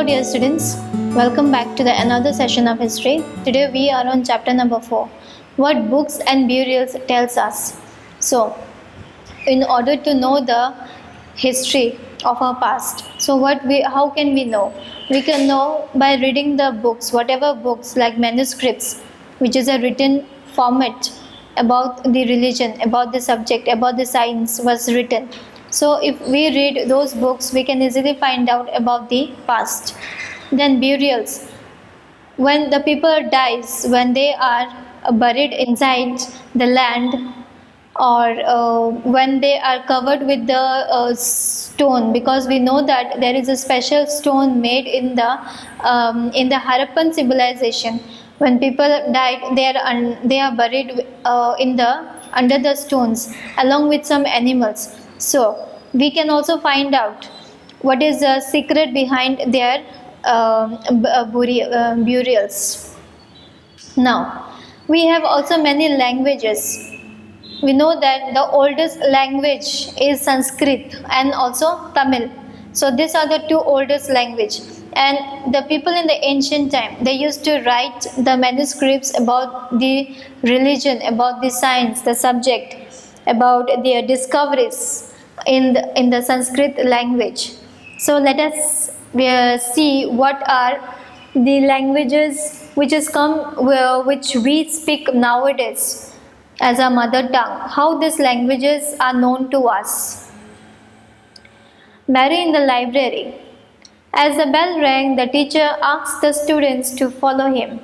Hello dear students, welcome back to the another session of history. Today we are on chapter number 4, what books and burials tells us. So, in order to know the history of our past, how can we know? We can know by reading the books, whatever books like manuscripts, which is a written format about the religion, about the subject, about the science was written. So if we read those books, we can easily find out about the past. Then burials. When the people dies, when they are buried inside the land, or when they are covered with the stone, because we know that there is a special stone made in the Harappan civilization. When people died, they are buried under the stones along with some animals. So we can also find out what is the secret behind their burials. Now, we have also many languages. We know that the oldest language is Sanskrit and also Tamil. So these are the two oldest language. And the people in the ancient time, they used to write the manuscripts about the religion, about the science, the subject, about their discoveries in the Sanskrit language. So let us see what are the languages which we speak nowadays as our mother tongue, how these languages are known to us. Mary in the library. As the bell rang, the teacher asked the students to follow him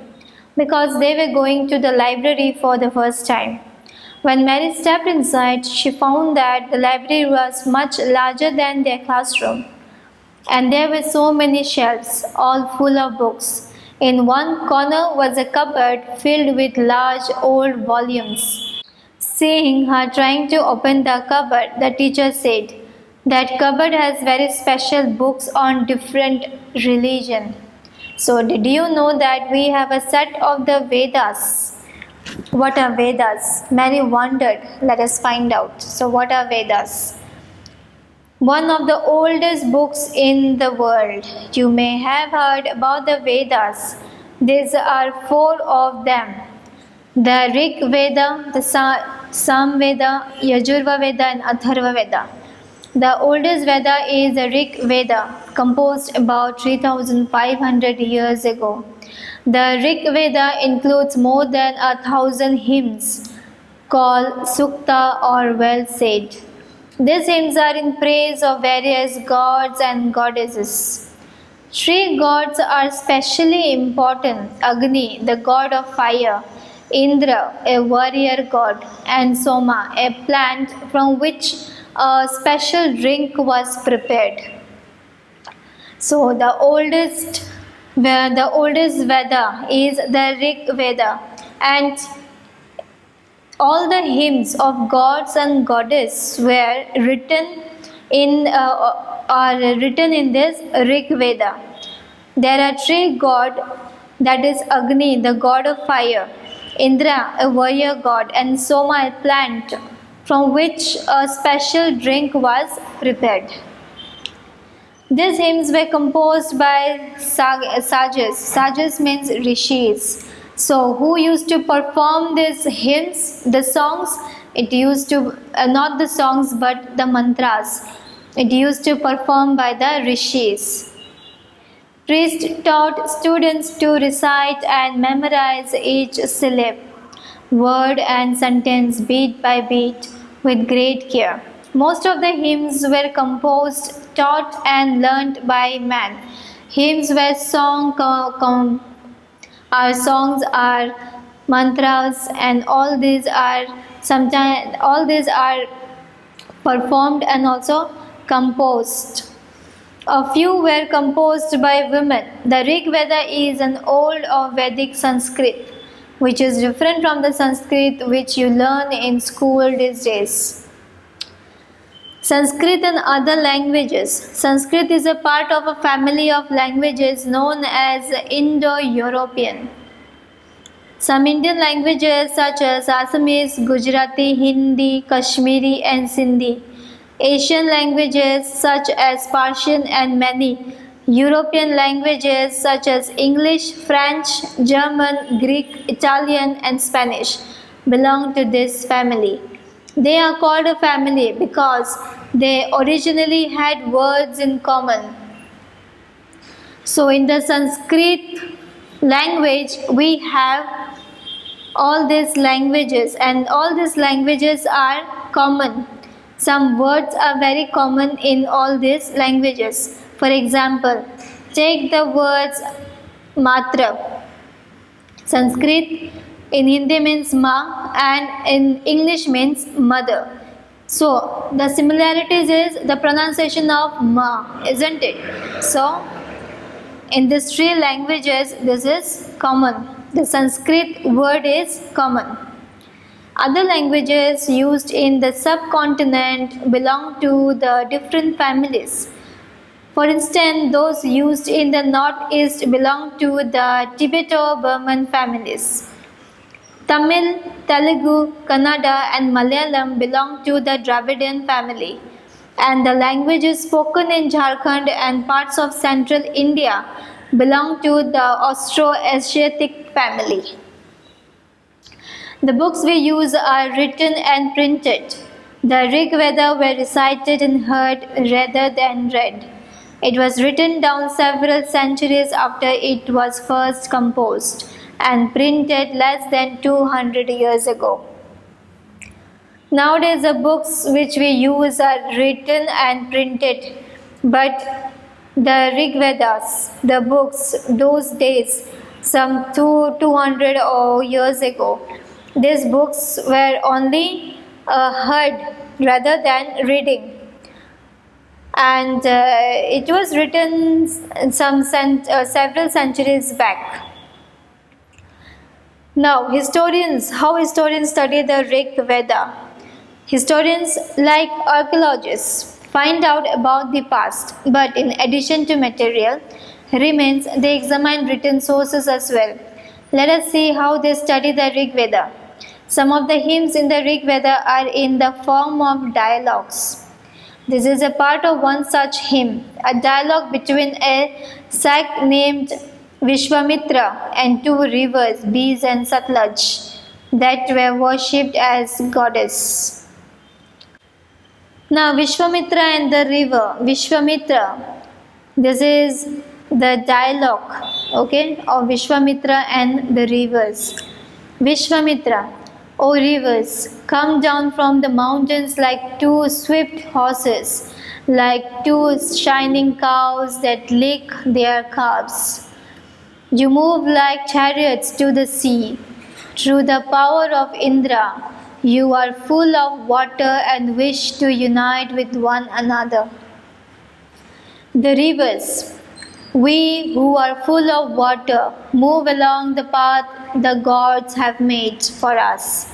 because they were going to the library for the first time. When Mary stepped inside, she found that the library was much larger than their classroom, and there were so many shelves, all full of books. In one corner was a cupboard filled with large old volumes. Seeing her trying to open the cupboard, the teacher said, "That cupboard has very special books on different religion." So did you know that we have a set of the Vedas? What are Vedas? Mary wondered. Let us find out. So what are Vedas? One of the oldest books in the world. You may have heard about the Vedas. These are 4 of them. The Rig Veda, the Sam Veda, Yajurva Veda and Atharva Veda. The oldest Veda is the Rig Veda, composed about 3500 years ago. The Rig Veda includes more than 1,000 hymns called Sukta or well said. These hymns are in praise of various gods and goddesses. 3 gods are specially important: Agni, the god of fire; Indra, a warrior god; and Soma, a plant from which a special drink was prepared. So the oldest Veda is the Rig Veda, and all the hymns of gods and goddesses were written in this Rig Veda. There are 3 gods, that is Agni, the god of fire; Indra, a warrior god; and Soma, a plant from which a special drink was prepared. These hymns were composed by sages. Sages means rishis. So who used to perform these hymns, the songs? It used to, not the songs but the mantras. It used to perform by the rishis. Priests taught students to recite and memorize each syllable, word and sentence beat by beat with great care. Most of the hymns were composed, taught and learnt by man. Hymns were our songs are mantras, and all these are performed and also composed. A few were composed by women. The Rig Veda is an old or Vedic Sanskrit, which is different from the Sanskrit which you learn in school these days. Sanskrit and other languages. Sanskrit is a part of a family of languages known as Indo-European. Some Indian languages such as Assamese, Gujarati, Hindi, Kashmiri and Sindhi. Asian languages such as Persian and many European languages such as English, French, German, Greek, Italian, and Spanish belong to this family. They are called a family because they originally had words in common. So, in the Sanskrit language, we have all these languages, and all these languages are common. Some words are very common in all these languages. For example, take the words matra. Sanskrit in Hindi means ma, and in English means mother. So the similarities is the pronunciation of ma, isn't it? So in these three languages, this is common. The Sanskrit word is common. Other languages used in the subcontinent belong to the different families. For instance, those used in the northeast belong to the Tibeto-Burman families. Tamil, Telugu, Kannada, and Malayalam belong to the Dravidian family. And the languages spoken in Jharkhand and parts of central India belong to the Austroasiatic family. The books we use are written and printed. The Rig Veda were recited and heard rather than read. It was written down several centuries after it was first composed and printed less than 200 years ago. Nowadays, the books which we use are written and printed, but the Rig Vedas, the books those days, some 200 years ago, these books were only heard rather than reading. And it was written several centuries back. Now, how historians study the Rig Veda? Historians, like archaeologists, find out about the past, but in addition to material remains, they examine written sources as well. Let us see how they study the Rig Veda. Some of the hymns in the Rig Veda are in the form of dialogues. This is a part of one such hymn, a dialogue between a sage named Vishwamitra and two rivers, Beas and Satluj, that were worshipped as goddess. Now, Vishwamitra and the river. Vishwamitra, this is the dialogue, of Vishwamitra and the rivers. Vishwamitra, O rivers, come down from the mountains like two swift horses, like two shining cows that lick their calves. You move like chariots to the sea. Through the power of Indra, you are full of water and wish to unite with one another. The rivers, we who are full of water, move along the path the gods have made for us.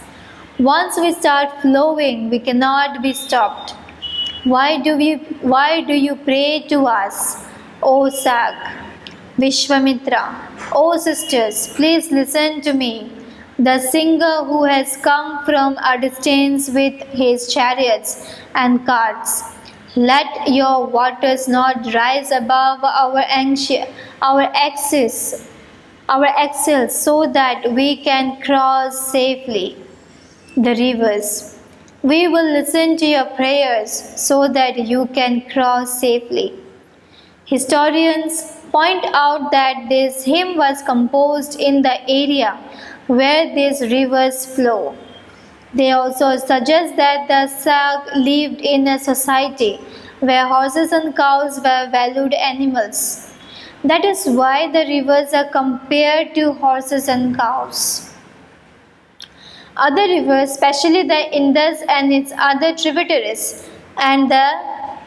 Once we start flowing, we cannot be stopped. Why do you pray to us, O Sag, Vishwamitra? O sisters, please listen to me, the singer who has come from a distance with his chariots and carts. Let your waters not rise above our axis, so that we can cross safely the rivers. We will listen to your prayers so that you can cross safely. Historians point out that this hymn was composed in the area where these rivers flow. They also suggest that the Sag lived in a society where horses and cows were valued animals. That is why the rivers are compared to horses and cows. Other rivers, especially the Indus and its other tributaries, and the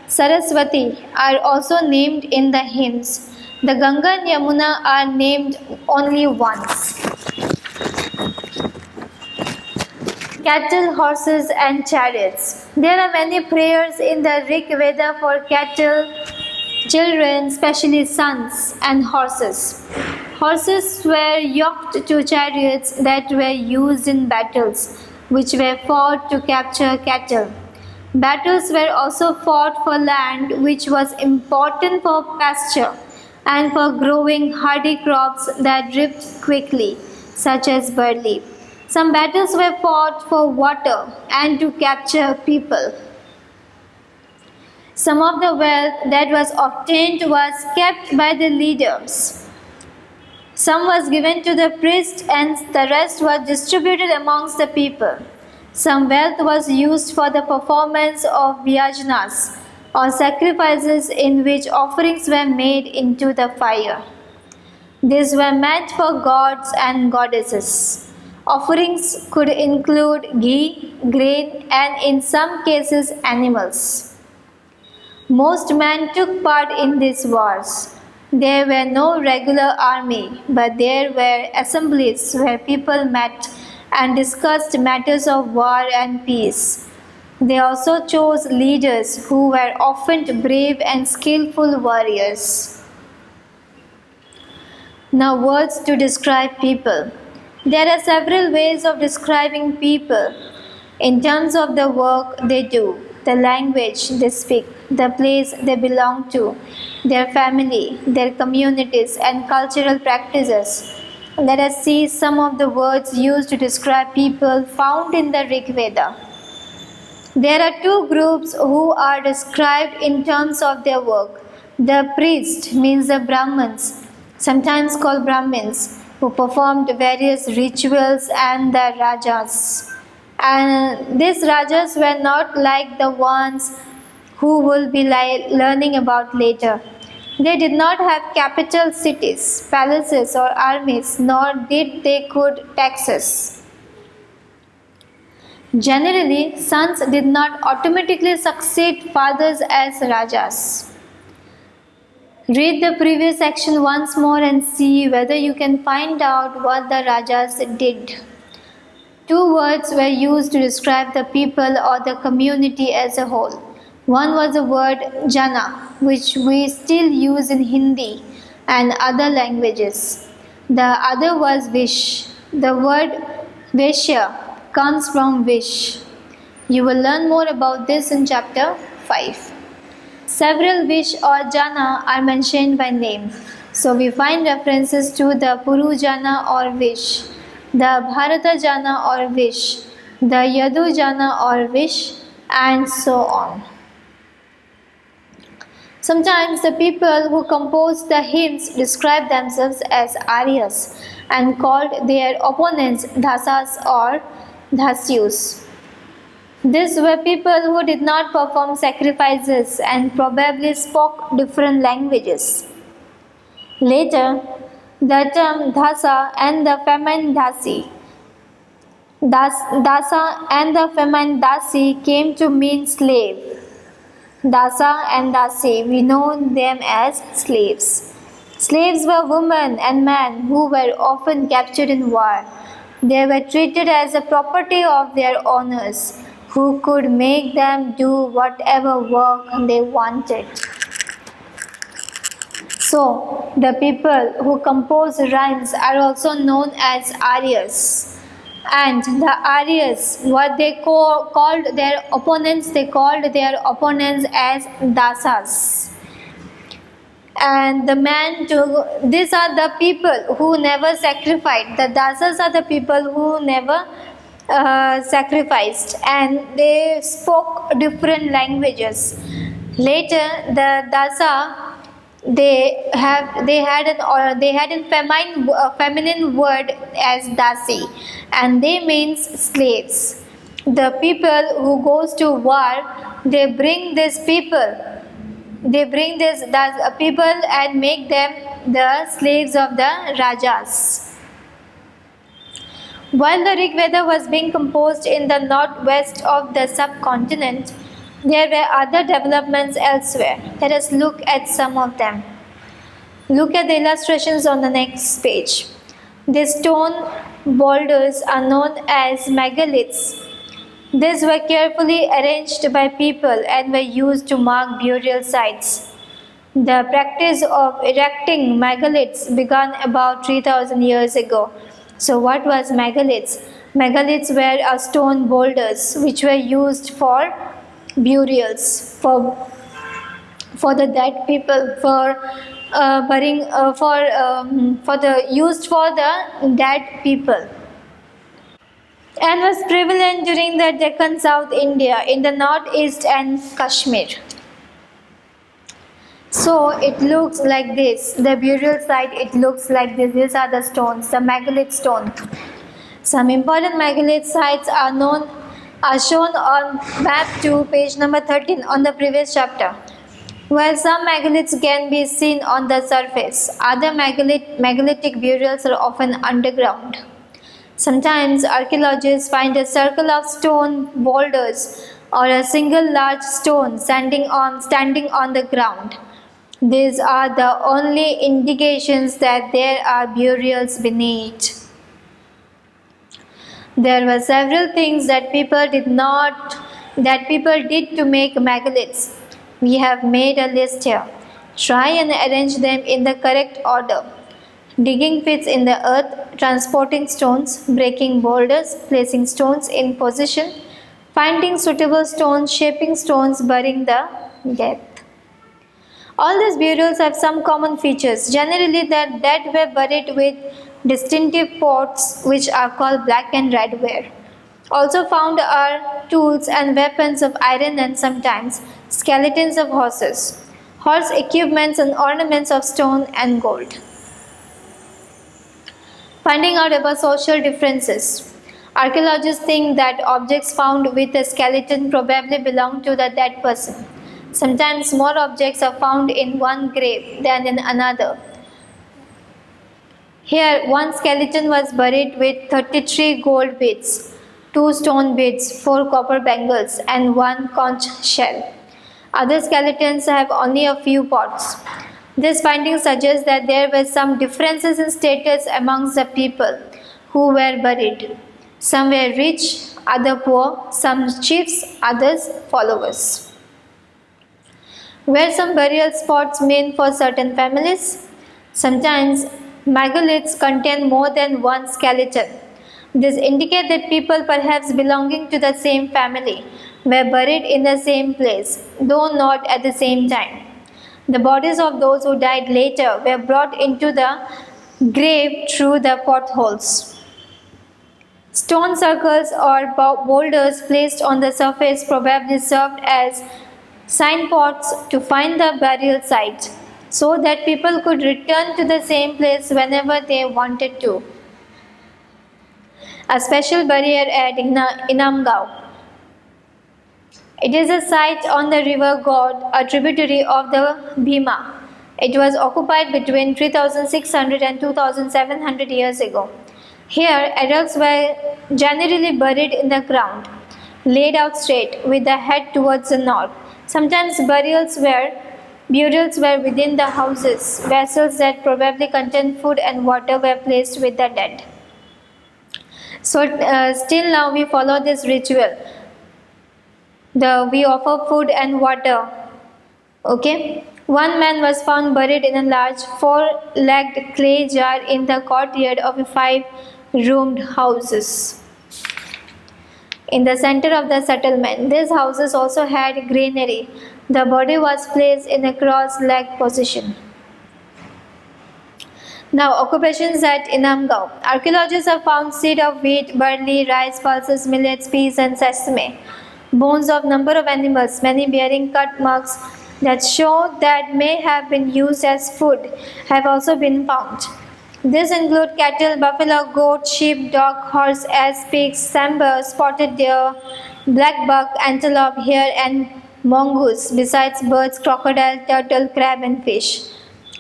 Saraswati, are also named in the hymns. The Ganga and Yamuna are named only once. Cattle, horses, and chariots. There are many prayers in the Rig Veda for cattle, children, especially sons, and horses. Horses were yoked to chariots that were used in battles, which were fought to capture cattle. Battles were also fought for land, which was important for pasture, and for growing hardy crops that dripped quickly, such as barley. Some battles were fought for water and to capture people. Some of the wealth that was obtained was kept by the leaders. Some was given to the priest and the rest was distributed amongst the people. Some wealth was used for the performance of yajnas or sacrifices in which offerings were made into the fire. These were meant for gods and goddesses. Offerings could include ghee, grain, and in some cases animals. Most men took part in these wars. There were no regular army, but there were assemblies where people met and discussed matters of war and peace. They also chose leaders who were often brave and skillful warriors. Now, words to describe people. There are several ways of describing people in terms of the work they do, the language they speak, the place they belong to, their family, their communities, and cultural practices. Let us see some of the words used to describe people found in the Rig Veda. There are two groups who are described in terms of their work. The priest means the Brahmins, sometimes called Brahmins, who performed various rituals, and the Rajas. And these Rajas were not like the ones who will be learning about later. They did not have capital cities, palaces, or armies, nor did they could taxes. Generally, sons did not automatically succeed fathers as Rajas. Read the previous section once more and see whether you can find out what the Rajas did. Two words were used to describe the people or the community as a whole. One was the word jana, which we still use in Hindi and other languages. The other was vish. The word vishya comes from wish. You will learn more about this in chapter 5. Several vish or jana are mentioned by name. So we find references to the Puru jana or vish, the Bharata jana or vish, the Yadu jana or vish, and so on. Sometimes the people who composed the hymns described themselves as Aryas and called their opponents Dasas or Dasyus. These were people who did not perform sacrifices and probably spoke different languages. Later, the term Dasa and the feminine Dasa and the feminine Dasi came to mean slave. Dasa and Dasi, we know them as slaves. Slaves were women and men who were often captured in war. They were treated as a property of their owners, who could make them do whatever work they wanted. So, the people who compose rhymes are also known as Aryas. And the Aryas, what they called their opponents, they called their opponents as Dasas. And these are the people who never sacrificed. The Dasas are the people who never sacrificed, and they spoke different languages. Later, the Dasa they had a feminine word as Dasi, and they means slaves. The people who goes to war, they bring these people and make them the slaves of the Rajas. While the Rig Veda was being composed in the northwest of the subcontinent, there were other developments elsewhere. Let us look at some of them. Look at the illustrations on the next page. The stone boulders are known as megaliths. These were carefully arranged by people and were used to mark burial sites. The practice of erecting megaliths began about 3000 years ago. So what was megaliths? Megaliths were stone boulders which were used for burials, for the dead people, for burying for the used for the dead people, and was prevalent during the Deccan South India, in the northeast and Kashmir. So it looks like this. The burial site, it looks like this. These are the stones, the megalith stone. Some important megalith sites are shown on map 2, page number 13 on the previous chapter. While some megaliths can be seen on the surface, other megalithic burials are often underground. Sometimes archaeologists find a circle of stone boulders or a single large stone standing on the ground. These are the only indications that there are burials beneath. There were several things that people did to make megaliths. We have made a list here. Try and arrange them in the correct order. Digging pits in the earth, transporting stones, breaking boulders, placing stones in position, finding suitable stones, shaping stones, burying the dead. All these burials have some common features. Generally, the dead were buried with distinctive pots, which are called black and red ware. Also found are tools and weapons of iron and sometimes skeletons of horses, horse equipments and ornaments of stone and gold. Finding out about social differences. Archaeologists think that objects found with a skeleton probably belong to the dead person. Sometimes more objects are found in one grave than in another. Here, one skeleton was buried with 33 gold beads, 2 stone beads, 4 copper bangles, and 1 conch shell. Other skeletons have only a few pots. This finding suggests that there were some differences in status amongst the people who were buried. Some were rich, others poor, some chiefs, others followers. Were some burial spots meant for certain families? Sometimes megaliths contain more than one skeleton. This indicates that people perhaps belonging to the same family were buried in the same place, though not at the same time. The bodies of those who died later were brought into the grave through the potholes. Stone circles or boulders placed on the surface probably served as signposts to find the burial site, so that people could return to the same place whenever they wanted to. A special barrier at Inamgaon. It is a site on the river God, a tributary of the Bhima. It was occupied between 3600 and 2700 years ago. Here, adults were generally buried in the ground, laid out straight with the head towards the north. Sometimes burials were within the houses. Vessels that probably contained food and water were placed with the dead. So still now we follow this ritual. We offer food and water. Okay. One man was found buried in a large 4-legged clay jar in the courtyard of a 5-roomed houses in the center of the settlement. These houses also had granary. The body was placed in a cross-legged position. Now, occupations at Inamgaon. Archaeologists have found seed of wheat, barley, rice, pulses, millets, peas, and sesame. Bones of number of animals, many bearing cut marks that show that may have been used as food, have also been found. These include cattle, buffalo, goat, sheep, dog, horse, ass, pigs, sambar, spotted deer, black buck, antelope, hare, and mongoose, besides birds, crocodile, turtle, crab, and fish.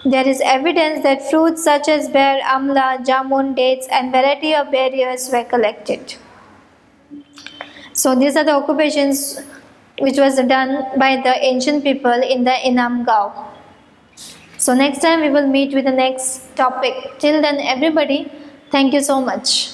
There is evidence that fruits such as bear, amla, jamun, dates, and variety of berries were collected. So these are the occupations which was done by the ancient people in the Inamgaon. So next time we will meet with the next topic. Till then everybody, thank you so much.